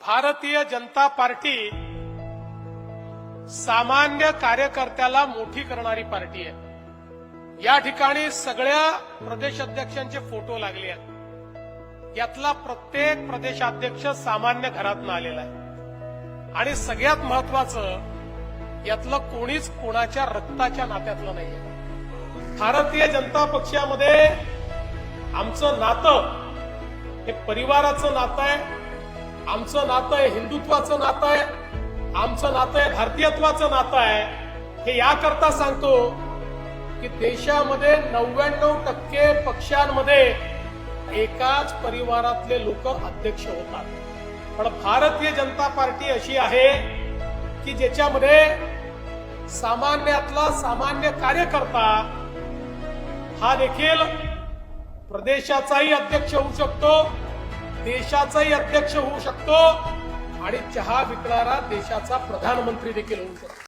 Bharatiya Janata party सामान्य कार्यकर्त्याला मोठी करणारी पार्टी आहे। या ठिकाणी सगळ्या प्रदेशाध्यक्षांचे फोटो लागले आहेत। यातला प्रत्येक प्रदेशाध्यक्ष सामान्य घरातून आलेला आहे आणि सगळ्यात महत्वाचं यातलं कोणीच कोणाच्या रक्ताच्या नात्यातलं नाहीये। भारतीय जनता पक्षामध्ये आमचं नातं हे परिवाराचं नातं आहे, आमचं नातं आहे हिंदुत्वाचं नातं आहे, आमचं नातं आहे भारतीयत्वाचं नातं आहे। हे याकरता सांगतो की देशामध्ये 99% पक्षांमध्ये एकाच परिवारातले लोक अध्यक्ष होतात, पण भारतीय जनता पार्टी अशी आहे की ज्याच्यामध्ये सामान्यातला सामान्य कार्यकर्ता हा देखील प्रदेशाचाही अध्यक्ष होऊ शकतो, देशाचाही अध्यक्ष होऊ शकतो आणि चहा विकणारा देशाचा प्रधानमंत्री देखील होऊ शकतो।